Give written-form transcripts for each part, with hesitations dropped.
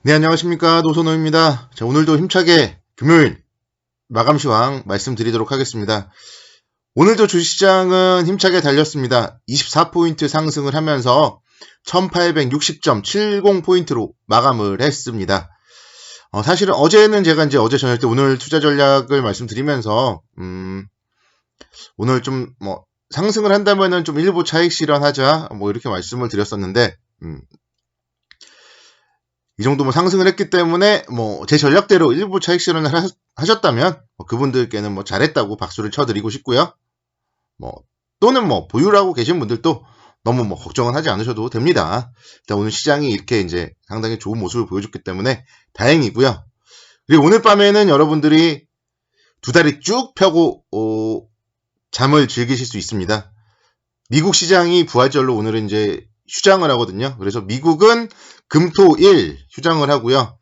네, 안녕하십니까. 노선호입니다. 자, 오늘도 힘차게 금요일 마감 시황 말씀드리도록 하겠습니다. 오늘도 주식시장은 힘차게 달렸습니다. 24포인트 상승을 하면서 1860.70포인트로 마감을 했습니다. 사실은 어제는 제가 어제 저녁 때 오늘 투자 전략을 말씀드리면서, 오늘 좀 상승을 한다면은 좀 일부 차익 실현하자, 이렇게 말씀을 드렸었는데, 이 정도 상승을 했기 때문에 제 전략대로 일부 차익 실현을 하셨다면 그분들께는 잘했다고 박수를 쳐드리고 싶고요. 또는 보유를 하고 계신 분들도 너무 걱정은 하지 않으셔도 됩니다. 일단 오늘 시장이 이렇게 이제 상당히 좋은 모습을 보여줬기 때문에 다행이고요. 그리고 오늘 밤에는 여러분들이 두 다리 쭉 펴고 잠을 즐기실 수 있습니다. 미국 시장이 부활절로 오늘은 이제 휴장을 하거든요. 그래서 미국은 금, 토, 일 휴장을 하고요.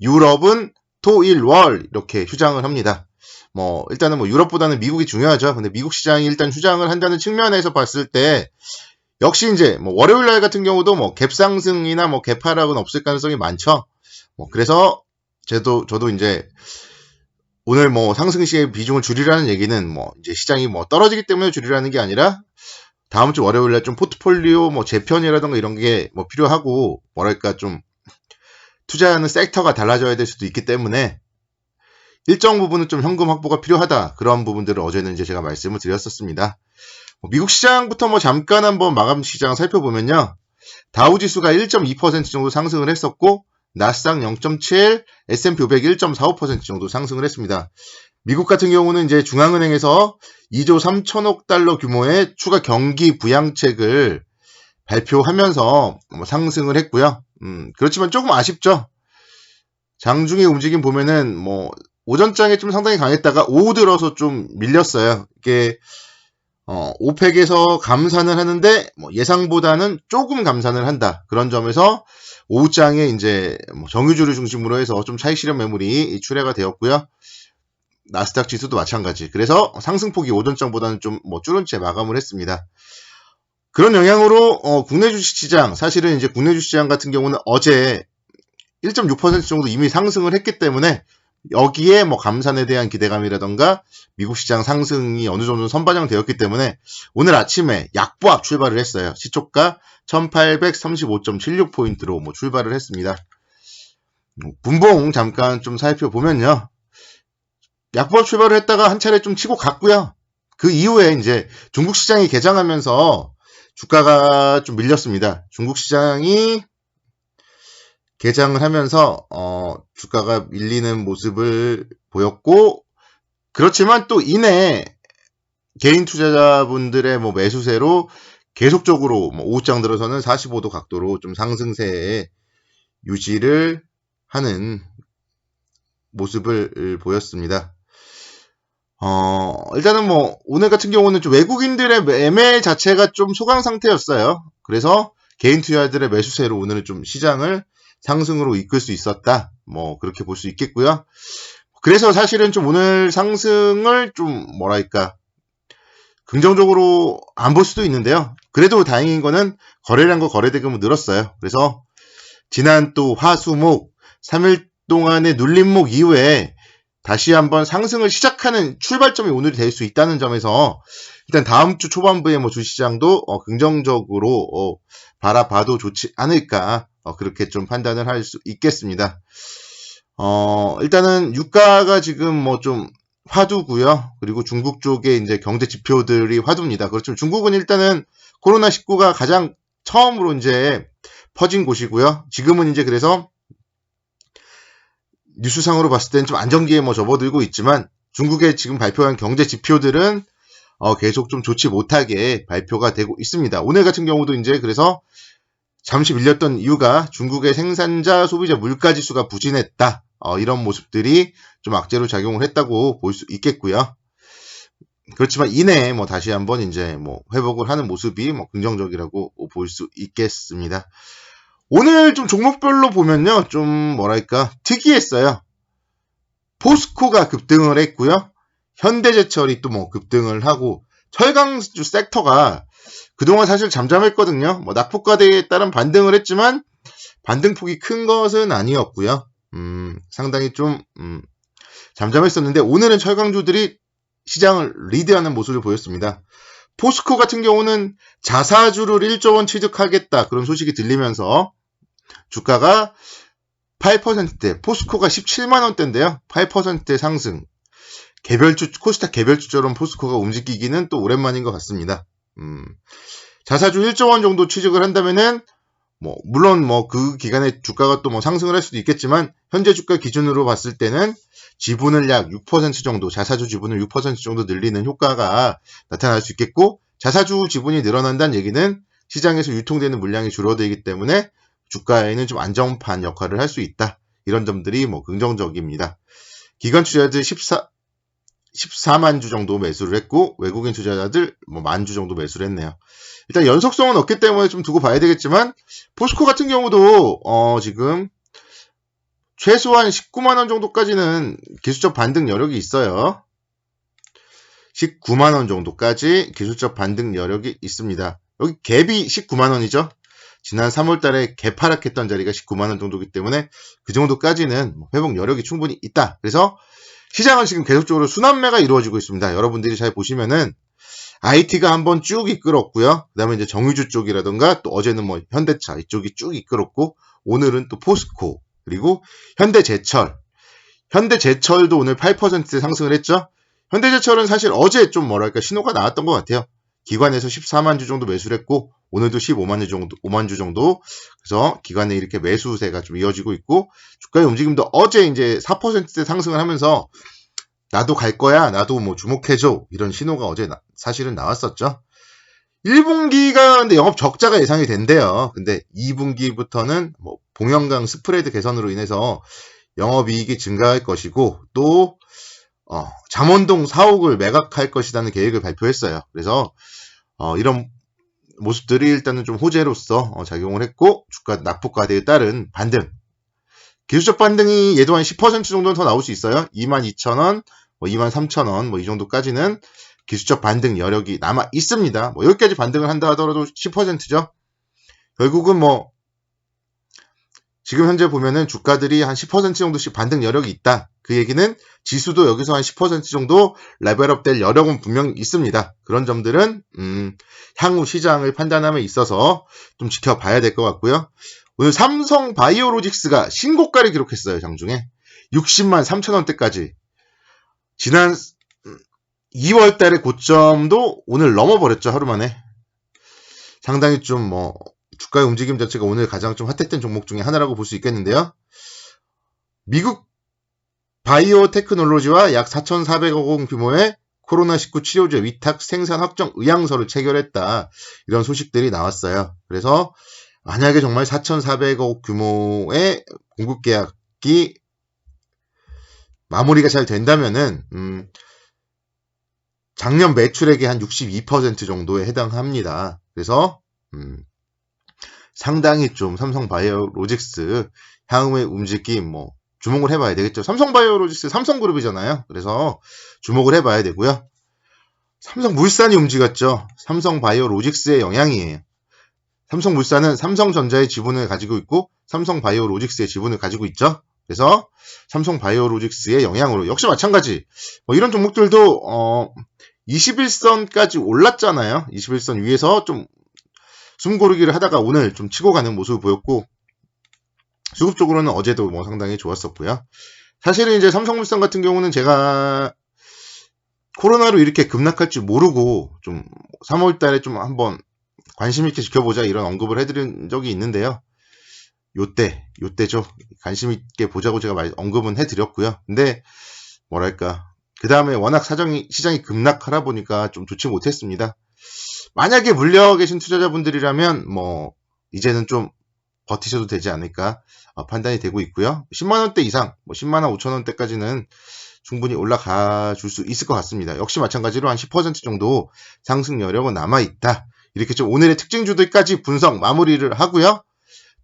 유럽은 토, 일, 월 이렇게 휴장을 합니다. 일단은 유럽보다는 미국이 중요하죠. 근데 미국 시장이 일단 휴장을 한다는 측면에서 봤을 때 역시 이제 월요일 날 같은 경우도 갭 상승이나 갭 하락은 없을 가능성이 많죠. 그래서 저도 이제 오늘 상승 시의 비중을 줄이라는 얘기는 이제 시장이 떨어지기 때문에 줄이라는 게 아니라 다음 주 월요일날 좀 포트폴리오 재편이라던가 이런 게 필요하고 좀 투자하는 섹터가 달라져야 될 수도 있기 때문에 일정 부분은 좀 현금 확보가 필요하다. 그런 부분들을 어제는 이제 제가 말씀을 드렸었습니다. 미국 시장부터 잠깐 한번 마감 시장 살펴보면요. 다우 지수가 1.2% 정도 상승을 했었고 나스닥 0.7, S&P 500 1.45% 정도 상승을 했습니다. 미국 같은 경우는 이제 중앙은행에서 2조 3천억 달러 규모의 추가 경기 부양책을 발표하면서 상승을 했고요. 그렇지만 조금 아쉽죠. 장중의 움직임 보면은 오전장에 좀 상당히 강했다가 오후 들어서 좀 밀렸어요. 이게 오펙에서 감산을 하는데 예상보다는 조금 감산을 한다. 그런 점에서 오후장에 이제 정유주를 중심으로 해서 좀 차익 실현 매물이 출회가 되었고요. 나스닥 지수도 마찬가지. 그래서 상승폭이 오전장보다는 좀 줄은 채 마감을 했습니다. 그런 영향으로 국내 주식시장, 사실은 이제 국내 주식시장 같은 경우는 어제 1.6% 정도 이미 상승을 했기 때문에 여기에 감산에 대한 기대감이라던가 미국 시장 상승이 어느 정도 선반영되었기 때문에 오늘 아침에 약보합 출발을 했어요. 시초가 1835.76포인트로 출발을 했습니다. 분봉 잠깐 좀 살펴보면요. 약보합 출발을 했다가 한 차례 좀 치고 갔고요. 그 이후에 이제 중국 시장이 개장하면서 주가가 좀 밀렸습니다. 중국 시장이 개장을 하면서 주가가 밀리는 모습을 보였고, 그렇지만 또 이내 개인 투자자분들의 매수세로 계속적으로 오후장 들어서는 45도 각도로 좀 상승세에 유지를 하는 모습을 보였습니다. 일단은 오늘 같은 경우는 좀 외국인들의 매매 자체가 좀 소강 상태였어요. 그래서 개인 투자자들의 매수세로 오늘은 좀 시장을 상승으로 이끌 수 있었다. 그렇게 볼 수 있겠고요. 그래서 사실은 좀 오늘 상승을 좀 긍정적으로 안 볼 수도 있는데요. 그래도 다행인 거는 거래량과 거래대금은 늘었어요. 그래서 지난 또 화, 수, 목 3일 동안의 눌림목 이후에 다시 한번 상승을 시작하는 출발점이 오늘이 될 수 있다는 점에서 일단 다음 주 초반부에 주시장도 긍정적으로 바라봐도 좋지 않을까 그렇게 좀 판단을 할 수 있겠습니다. 일단은 유가가 지금 좀 화두고요. 그리고 중국 쪽에 이제 경제 지표들이 화두입니다. 그렇지만 중국은 일단은 코로나19가 가장 처음으로 이제 퍼진 곳이고요. 지금은 이제 그래서 뉴스상으로 봤을 때는 좀 안정기에 접어들고 있지만 중국의 지금 발표한 경제 지표들은 계속 좀 좋지 못하게 발표가 되고 있습니다. 오늘 같은 경우도 이제 그래서 잠시 밀렸던 이유가 중국의 생산자 소비자 물가 지수가 부진했다. 이런 모습들이 좀 악재로 작용을 했다고 볼 수 있겠고요. 그렇지만 이내에 다시 한번 이제 회복을 하는 모습이 긍정적이라고 볼 수 있겠습니다. 오늘 좀 종목별로 보면요. 좀 특이했어요. 포스코가 급등을 했고요. 현대제철이 또 급등을 하고 철강주 섹터가 그동안 사실 잠잠했거든요. 낙폭과대에 따른 반등을 했지만 반등폭이 큰 것은 아니었고요. 상당히 좀 잠잠했었는데 오늘은 철강주들이 시장을 리드하는 모습을 보였습니다. 포스코 같은 경우는 자사주를 1조 원 취득하겠다 그런 소식이 들리면서 주가가 8%대, 포스코가 17만 원대인데요. 8%대 상승. 코스닥 개별주처럼 포스코가 움직이기는 또 오랜만인 것 같습니다. 자사주 1조 원 정도 취득을 한다면은 물론 그 기간에 주가가 또 상승을 할 수도 있겠지만 현재 주가 기준으로 봤을 때는 지분을 약 6% 정도, 자사주 지분을 6% 정도 늘리는 효과가 나타날 수 있겠고, 자사주 지분이 늘어난다는 얘기는 시장에서 유통되는 물량이 줄어들기 때문에 주가에는 좀 안정판 역할을 할 수 있다. 이런 점들이 긍정적입니다. 기관 투자자들 14만 주 정도 매수를 했고, 외국인 투자자들 10,000주 정도 매수를 했네요. 일단 연속성은 없기 때문에 좀 두고 봐야 되겠지만, 포스코 같은 경우도 지금 최소한 19만 원 정도까지는 기술적 반등 여력이 있어요. 19만 원 정도까지 기술적 반등 여력이 있습니다. 여기 갭이 19만 원이죠. 지난 3월 달에 갭 하락했던 자리가 19만 원 정도이기 때문에 그 정도까지는 회복 여력이 충분히 있다. 그래서 시장은 지금 계속적으로 순환매가 이루어지고 있습니다. 여러분들이 잘 보시면은 IT가 한번 쭉 이끌었고요. 그 다음에 이제 정유주 쪽이라든가 또 어제는 현대차 이쪽이 쭉 이끌었고, 오늘은 또 포스코, 그리고 현대제철도 오늘 8% 상승을 했죠. 현대제철은 사실 어제 좀 신호가 나왔던 것 같아요. 기관에서 14만 주 정도 매수를 했고, 오늘도 15만 주 정도, 5만 주 정도. 그래서 기관에 이렇게 매수세가 좀 이어지고 있고, 주가의 움직임도 어제 이제 4% 상승을 하면서 나도 갈 거야, 나도 주목해줘, 이런 신호가 어제 사실은 나왔었죠. 1분기가 근데 영업 적자가 예상이 된대요. 근데 2분기부터는 봉영강 스프레드 개선으로 인해서 영업이익이 증가할 것이고, 또 잠원동 사옥을 매각할 것이라는 계획을 발표했어요. 그래서 이런 모습들이 일단은 좀 호재로서 작용을 했고, 주가 낙폭과대에 따른 반등, 기술적 반등이 얘도 한 10% 정도는 더 나올 수 있어요. 22,000원, 23,000원 이 정도까지는 기술적 반등 여력이 남아 있습니다. 여기까지 반등을 한다 하더라도 10%죠. 결국은 지금 현재 보면은 주가들이 한 10% 정도씩 반등 여력이 있다. 그 얘기는 지수도 여기서 한 10% 정도 레벨업 될 여력은 분명히 있습니다. 그런 점들은 향후 시장을 판단함에 있어서 좀 지켜봐야 될 것 같고요. 오늘 삼성 바이오로직스가 신고가를 기록했어요. 장중에 60만 3천 원대까지. 지난 2월 달의 고점도 오늘 넘어버렸죠. 하루 만에. 상당히 좀 주가의 움직임 자체가 오늘 가장 좀 핫했던 종목 중에 하나라고 볼 수 있겠는데요. 미국 바이오 테크놀로지와 약 4,400억 원 규모의 코로나19 치료제 위탁 생산 확정 의향서를 체결했다. 이런 소식들이 나왔어요. 그래서 만약에 정말 4,400억 규모의 공급 계약이 마무리가 잘 된다면은 작년 매출액의 한 62% 정도에 해당합니다. 그래서 상당히 좀 삼성바이오로직스 향후의 움직임 주목을 해봐야 되겠죠. 삼성바이오로직스 삼성그룹이잖아요. 그래서 주목을 해봐야 되고요. 삼성물산이 움직였죠. 삼성바이오로직스의 영향이에요. 삼성물산은 삼성전자의 지분을 가지고 있고 삼성바이오로직스의 지분을 가지고 있죠. 그래서 삼성바이오로직스의 영향으로 역시 마찬가지 이런 종목들도 21선까지 올랐잖아요. 21선 위에서 좀 숨고르기를 하다가 오늘 좀 치고 가는 모습을 보였고, 수급적으로는 어제도 상당히 좋았었고요. 사실은 이제 삼성물산 같은 경우는 제가 코로나로 이렇게 급락할 줄 모르고 좀 3월 달에 좀 한번 관심 있게 지켜보자 이런 언급을 해드린 적이 있는데요. 요때죠. 관심 있게 보자고 제가 언급은 해드렸고요. 근데 그 다음에 워낙 시장이 급락하다 보니까 좀 좋지 못했습니다. 만약에 물려 계신 투자자분들이라면 이제는 좀 버티셔도 되지 않을까 판단이 되고 있고요. 10만원대 이상 10만원 5천원대까지는 충분히 올라가 줄 수 있을 것 같습니다. 역시 마찬가지로 한 10% 정도 상승 여력은 남아있다. 이렇게 좀 오늘의 특징주들까지 분석 마무리를 하고요.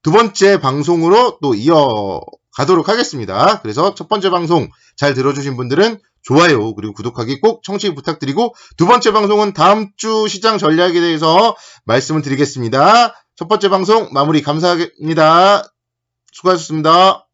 두 번째 방송으로 또 이어가도록 하겠습니다. 그래서 첫 번째 방송 잘 들어주신 분들은 좋아요 그리고 구독하기 꼭 청취 부탁드리고, 두 번째 방송은 다음 주 시장 전략에 대해서 말씀을 드리겠습니다. 첫 번째 방송 마무리 감사합니다. 수고하셨습니다.